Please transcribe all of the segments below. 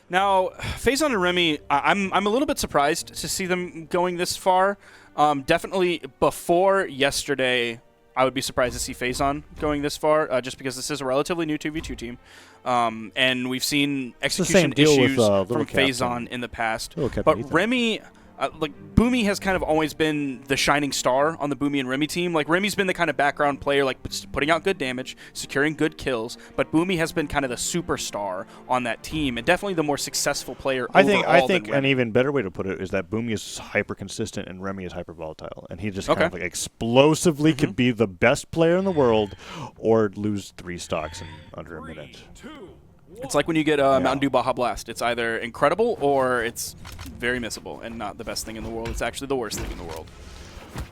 Now, Phazon and Remmy, I'm a little bit surprised to see them going this far. Definitely before yesterday, I would be surprised to see Phazon going this far, just because this is a relatively new 2v2 team. And we've seen execution issues from Phazon in the past. But Remmy, like Boomy has kind of always been the shining star on the Boomy and Remmy team. Like Remmy's been the kind of background player, like putting out good damage, securing good kills. But Boomy has been kind of the superstar on that team, and definitely the more successful player. I think an even better way to put it is that Boomy is hyper consistent and Remmy is hyper volatile, and he just kind of like explosively could be the best player in the world, or lose 3 stocks in under a minute. It's like when you get a Mountain Dew Baja Blast. It's either incredible or it's very missable and not the best thing in the world. It's actually the worst thing in the world,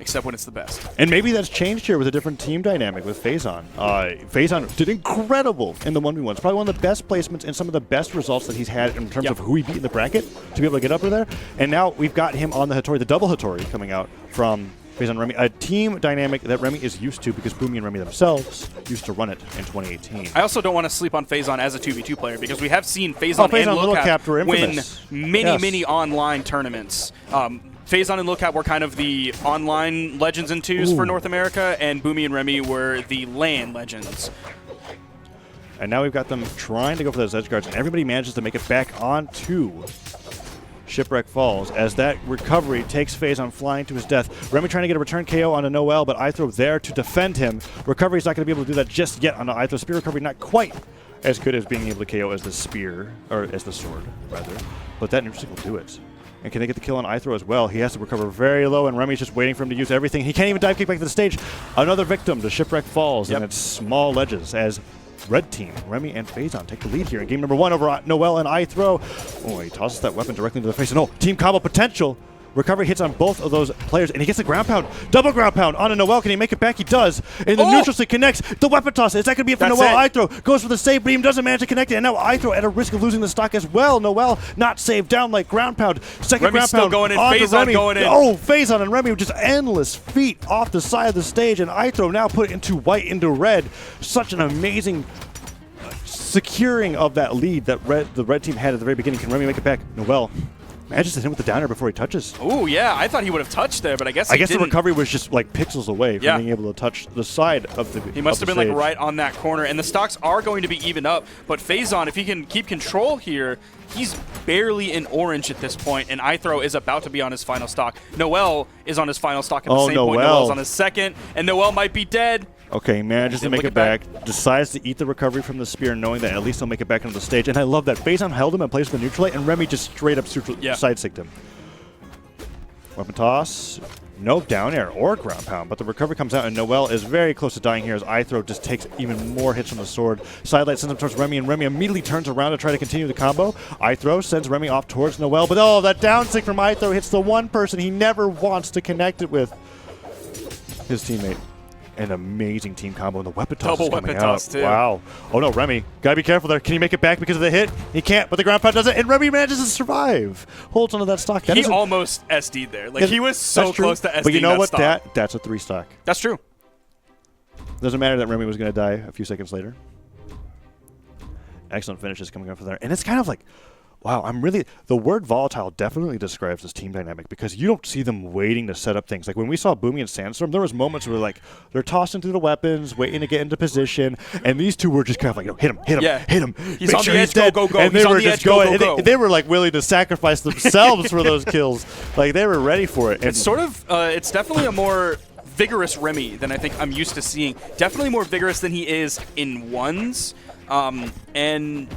except when it's the best. And maybe that's changed here with a different team dynamic with Phazon. Phazon did incredible in the 1v1. It's probably one of the best placements and some of the best results that he's had in terms of who he beat in the bracket to be able to get up there. And now we've got him on the Hattori, the double Hattori coming out from Phazon and Remmy, a team dynamic that Remmy is used to because Boomy and Remmy themselves used to run it in 2018. I also don't want to sleep on Phazon as a 2v2 player because we have seen Phazon and LilCap win many online tournaments. Phazon and LilCap were kind of the online legends and twos for North America, and Boomy and Remmy were the LAN legends. And now we've got them trying to go for those edge guards, and everybody manages to make it back onto Shipwreck Falls as that recovery takes Phazon flying to his death. Remmy trying to get a return KO on a noeL, but ithro there to defend him. Recovery's not going to be able to do that just yet on the ithro. Spear recovery not quite as good as being able to KO as the spear, or as the sword, rather. But that neutral will do it. And can they get the kill on ithro as well? He has to recover very low, and Remmy's just waiting for him to use everything. He can't even dive kick back to the stage. Another victim to Shipwreck Falls and its small ledges as Red Team, Remmy and Phazon take the lead here in game number 1 over noeL and ithro. Oh, he tosses that weapon directly into the face. And team combo potential. Recovery hits on both of those players, and he gets the ground pound. Double ground pound on a noeL. Can he make it back? He does. And the neutral stick connects. The weapon toss. Is that going to be it for noeL? ithro goes for the save, but he doesn't manage to connect it. And now ithro at a risk of losing the stock as well. noeL not saved down like ground pound. Second ground pound going in. Phazon going in. Oh, Phazon and Remmy with just endless feet off the side of the stage, and ithro now put into white into red. Such an amazing securing of that lead that the red team had at the very beginning. Can Remmy make it back? noeL manages to hit him with the downer before he touches. Oh, yeah. I thought he would have touched there, but I guess the recovery was just like pixels away from being able to touch the side of the He must have been like right on that corner, and the stocks are going to be even up. But Phazon, if he can keep control here, he's barely in orange at this point, and ithro is about to be on his final stock. noeL is on his final stock at the same point. noeL's on his second, and noeL might be dead. Okay, manages to make it back, decides to eat the recovery from the spear, knowing that at least he'll make it back into the stage. And I love that. Phazon held him and plays with the neutral, and Remmy just straight up side-sticked him. Weapon toss. No down air or ground pound, but the recovery comes out, and noeL is very close to dying here as ithro just takes even more hits from the sword. Sidelight sends him towards Remmy, and Remmy immediately turns around to try to continue the combo. ithro sends Remmy off towards noeL, but that down stick from ithro hits the one person he never wants to connect it with, his teammate. An amazing team combo, and the weapon toss is coming out. Too. Wow. Oh no, Remmy. Gotta be careful there. Can he make it back because of the hit? He can't, but the ground pound does it, and Remmy manages to survive. Holds onto that stock. He almost SD'd there. Like, he was so close to SD'ing. But you know what? Stock. That's a 3 stock. That's true. Doesn't matter that Remmy was going to die a few seconds later. Excellent finishes coming up from there. And it's kind of like, wow, the word volatile definitely describes this team dynamic because you don't see them waiting to set up things. Like when we saw Boomy and Sandstorm, there was moments where like they're tossing through the weapons, waiting to get into position, and these two were just kind of like, hit him, hit him. He's on the edge, go. And they were just going. They were like willing to sacrifice themselves for those kills. Like they were ready for it. It's sort of, it's definitely a more vigorous Remmy than I think I'm used to seeing. Definitely more vigorous than he is in ones, and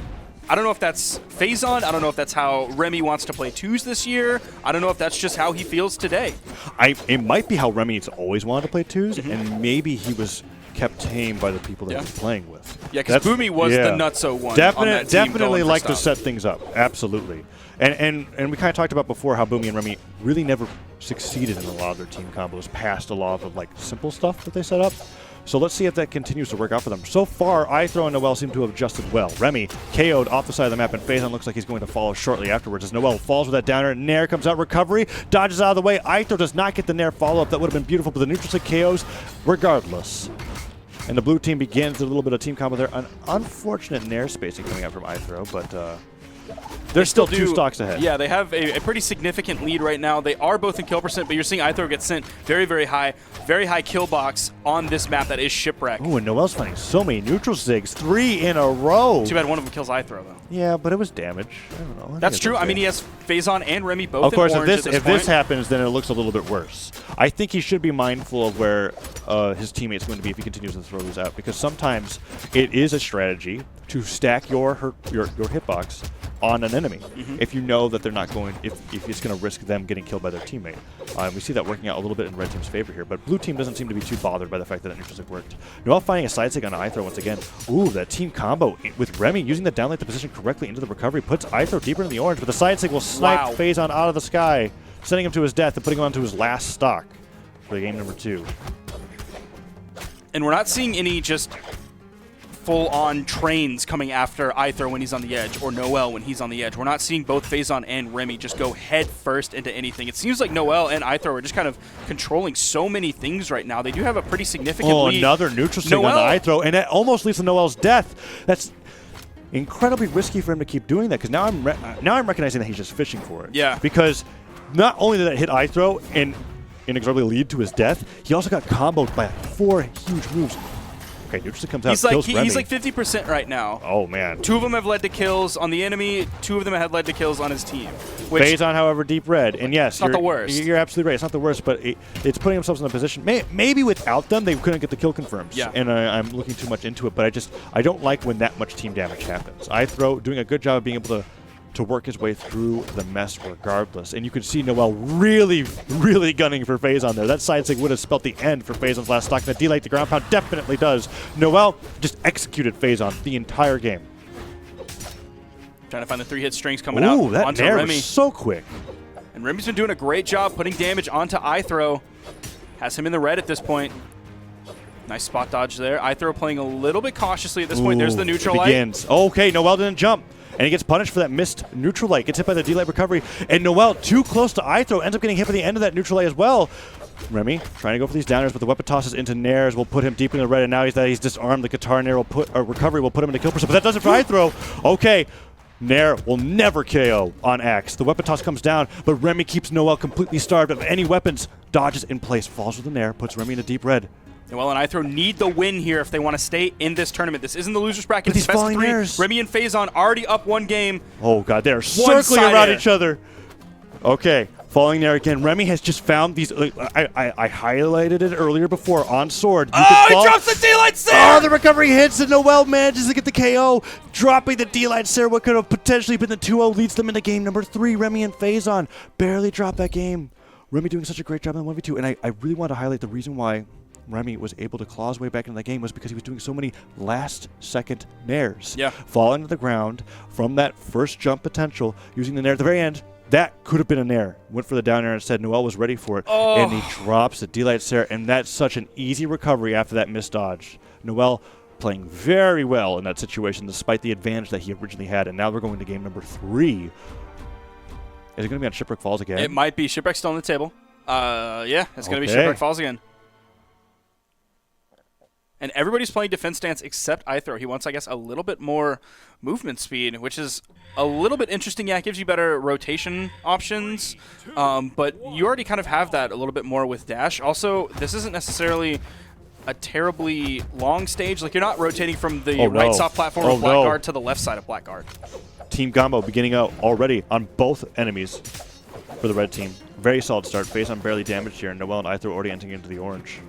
I don't know if that's Phazon. I don't know if that's how Remmy wants to play twos this year. I don't know if that's just how he feels today. It might be how Remmy's always wanted to play twos, and maybe he was kept tame by the people that he was playing with. Yeah, because Boomy was the nutso one. Definitely like to set things up. Absolutely. And we kind of talked about before how Boomy and Remmy really never succeeded in a lot of their team combos past a lot of like simple stuff that they set up. So let's see if that continues to work out for them. So far, ithro and noeL seem to have adjusted well. Remmy KO'd off the side of the map, and Phazon looks like he's going to follow shortly afterwards as noeL falls with that downer. Nair comes out, recovery, dodges out of the way. ithro does not get the Nair follow-up. That would have been beautiful, but the neutral stick KOs regardless. And the blue team begins a little bit of team combo there. An unfortunate Nair spacing coming out from ithro, but They're still 2 stocks ahead. Yeah, they have a pretty significant lead right now. They are both in kill percent, but you're seeing ithrowow get sent very, very high kill box on this map that is Shipwreck. Oh, and noeL's finding so many neutral sigs, 3 in a row. Too bad one of them kills ithrowow, though. Yeah, but it was damage. I don't know. That's true. I mean, he has Phazon and Remmy both of course, in orange if this happens, then it looks a little bit worse. I think he should be mindful of where his teammate's going to be if he continues to throw these out, because sometimes it is a strategy to stack your hitbox on an enemy if you know that they're not going, if it's going to risk them getting killed by their teammate. We see that working out a little bit in red team's favor here, but blue team doesn't seem to be too bothered by the fact that that neutral sig worked. noeL finding a side sig on ithrowow once again. Ooh, that team combo with Remmy using the downlight the position correctly into the recovery puts ithrowow deeper into the orange, but the side sig will snipe Phazon out of the sky, sending him to his death and putting him onto his last stock for game number 2. And we're not seeing any just full-on trains coming after ithrowow when he's on the edge, or noeL when he's on the edge. We're not seeing both Phazon and Remmy just go head first into anything. It seems like noeL and ithrowow are just kind of controlling so many things right now. They do have a pretty significant lead. Another neutral sig on ithrowow, and that almost leads to noeL's death. That's incredibly risky for him to keep doing that, because now I'm recognizing that he's just fishing for it. Yeah. Because not only did that hit ithrowow and inexorably lead to his death, he also got comboed by 4 huge moves. Okay, neutral sig comes out, kills Remmy. He's like 50% right now. Oh, man. 2 of them have led to kills on the enemy. 2 of them have led to kills on his team. Phazon, however, deep red. And yes, not the worst. You're absolutely right. It's not the worst, but it's putting themselves in a position. Maybe without them, they couldn't get the kill confirms. Yeah. And I'm looking too much into it, but I don't like when that much team damage happens. ithrowow doing a good job of being able to work his way through the mess regardless. And you can see noeL really, really gunning for Phazon there. That side sig would have spelt the end for Phazon's last stock, and the D-Light, the ground pound definitely does. noeL just executed Phazon the entire game. Trying to find the 3-hit strings coming out that onto nair Remmy. was so quick. And Remmy's been doing a great job putting damage onto ithrowow. Has him in the red at this point. Nice spot dodge there. ithrowow playing a little bit cautiously at this point. There's the neutral light. Begins. Okay, noeL didn't jump. And he gets punished for that missed neutral light. Gets hit by the D-Light recovery. And noeL, too close to ithrowow, ends up getting hit by the end of that neutral light as well. Remmy trying to go for these downers, but the weapon tosses into nairs will put him deep in the red. And now he's disarmed. The guitar nair will recovery will put him into kill percent. But that does it for ithrowow. Okay. Nair will never KO on Axe. The weapon toss comes down, but Remmy keeps noeL completely starved of any weapons. Dodges in place, falls with the nair, puts Remmy into deep red. noeL and ithrowow need the win here if they want to stay in this tournament. This isn't the loser's bracket. But It's best of 3. nairs. Remmy and Phazon already up 1 game. Oh, God, they're circling around each other. Okay, falling there again. Remmy has just found these. I highlighted it earlier before on sword. He drops the D-Light Seer! Oh, the recovery hits, and noeL manages to get the KO. Dropping the D-Light Seer, what could have potentially been the 2-0 leads them into game number 3. Remmy and Phazon barely dropped that game. Remmy doing such a great job in the 1v2, and I really want to highlight the reason why Remmy was able to claw his way back into the game was because he was doing so many last-second nairs. Yeah. Falling to the ground from that first jump potential, using the nair at the very end. That could have been a nair. Went for the down air and said noeL was ready for it. Oh. And he drops the D-Light Seer, and that's such an easy recovery after that missed dodge. noeL playing very well in that situation despite the advantage that he originally had. And now we're going to game number 3. Is it going to be on Shipwreck Falls again? It might be. Shipwreck's still on the table. Yeah, it's going to be Shipwreck Falls again. And everybody's playing defense stance except ithrowow. He wants, I guess, a little bit more movement speed, which is a little bit interesting. Yeah, it gives you better rotation options, but you already kind of have that a little bit more with dash. Also, this isn't necessarily a terribly long stage. Like, you're not rotating from the right soft platform of Blackguard to the left side of Blackguard. Team combo beginning out already on both enemies for the red team. Very solid start. Phazon barely damaged here, and noeL and ithrowow already entering into the orange.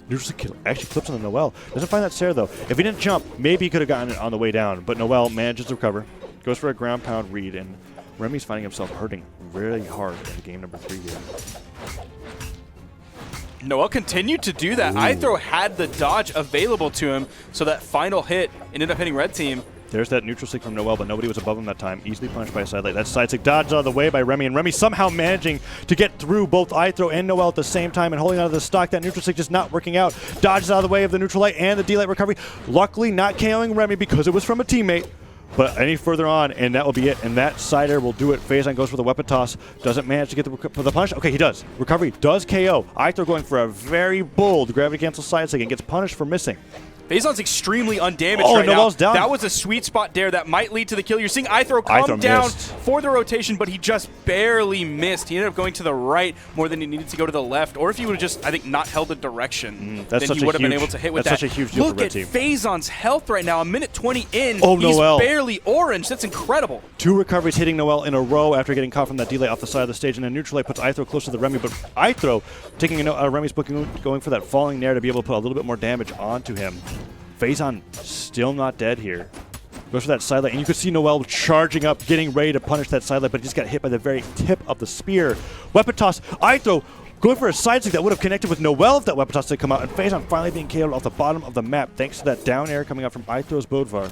Neutral kill actually clips on the noeL. Doesn't find that Seer, though. If he didn't jump, maybe he could have gotten it on the way down. But noeL manages to recover. Goes for a ground pound read. And Remmy's finding himself hurting really hard in game number 3 here. noeL continued to do that. ithrowow had the dodge available to him, so that final hit ended up hitting red team. There's that neutral sig from noeL, but nobody was above him that time. Easily punished by a side light. That side sig dodged out of the way by Remmy, and Remmy somehow managing to get through both ithrowow and noeL at the same time and holding out of the stock. That neutral sig just not working out. Dodges out of the way of the neutral light and the D-Light recovery. Luckily not KOing Remmy because it was from a teammate. But any further on, and that will be it. And that side air will do it. Phazon goes for the weapon toss. Doesn't manage to get the punish. Okay, he does. Recovery does KO. ithrowow going for a very bold gravity cancel side sig and gets punished for missing. Phazon's extremely undamaged Oh, right noeL's now. down. That was a sweet spot there that might lead to the kill. You're seeing ithrowow come down missed. for the rotation, but he just barely missed. He ended up going to the right more than he needed to go to the left. Or if he would have just, I think, not held the direction, then he would have been able to hit with that. That's such a huge deal Look for red at team. Phazon's health right now. A minute 20 in. Oh, He's noeL. barely orange. That's incredible. 2 recoveries hitting noeL in a row after getting caught from that delay off the side of the stage, and a neutral light puts ithrowow close to the Remmy, but ithrowow taking Remmy's booking, going for that falling nair to be able to put a little bit more damage onto him. Phazon still not dead here. Goes for that sidelight, and you could see noeL charging up, getting ready to punish that sidelight, but he just got hit by the very tip of the spear. Weapon toss, ithrowow going for a side stick that would have connected with noeL if that weapon toss did come out, and Phazon finally being KO'd off the bottom of the map thanks to that down air coming out from ithrowow's Bodvar.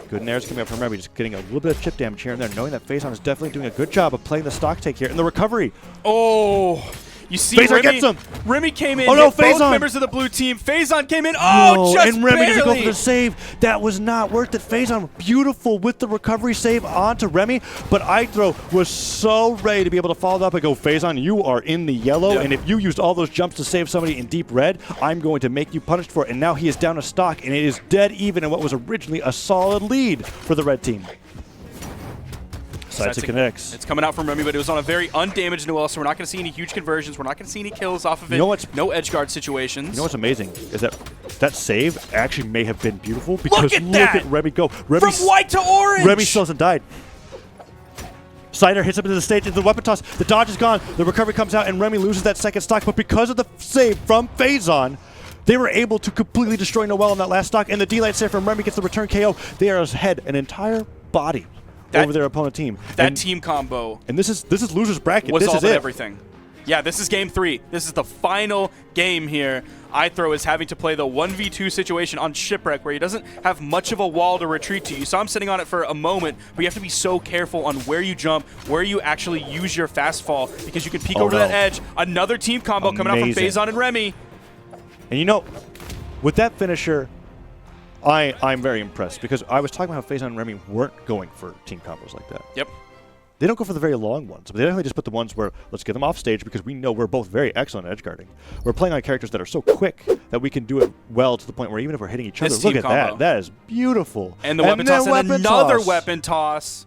Good nairs coming up from Remmy, just getting a little bit of chip damage here and there, knowing that Phazon is definitely doing a good job of playing the stock take here. And the recovery. Oh, you see Phazon gets him. Remy came in, Oh, no, hit both Phazon. members of the blue team. Phazon came in, oh, just and Remmy doesn't go for barely. the save. That was not worth it. Phazon beautiful with the recovery save onto Remmy, but ithrowow was so ready to be able to follow up and go, Phazon, you are in the yellow, Yeah. and if you used all those jumps to save somebody in deep red, I'm going to make you punished for it. And now he is down a stock, and it is dead even in what was originally a solid lead for the red team. Side to connects. It's coming out from Remy, but it was on a very undamaged noeL, so we're not going to see any huge conversions. We're not going to see any kills off of it. You know what's- no edge guard situations. You know what's amazing is that that save actually may have been beautiful because at that! Remy go. From Remy's, white to orange! Remy still hasn't died. Cider hits up into the stage into the weapon toss. The dodge is gone. The recovery comes out, and Remy loses that second stock. But because of the save from Phazon, they were able to completely destroy noeL in that last stock. And the D-Light save from Remy gets the return KO. They are ahead an entire body over their opponent team. That team combo And this is loser's bracket. was This all is but it. everything. Yeah, this is game 3. This is the final game here. ithrowow is having to play the 1v2 situation on Shipwreck, where he doesn't have much of a wall to retreat to. You saw him sitting on it for a moment, but you have to be so careful on where you jump, where you actually use your fast fall, because you can peek over that edge. Another team combo coming out from Amazing. Phazon and Remy. And you know, with that finisher, I'm very impressed because I was talking about how Phazon and Remy weren't going for team combos like that. Yep. They don't go for the very long ones, but they definitely just put the ones where let's get them off stage because we know we're both very excellent at edge guarding. We're playing on characters that are so quick that we can do it well to the point where even if we're hitting each other, This look team at that. combo. That is beautiful. And the weapon toss and weapon another toss. weapon toss.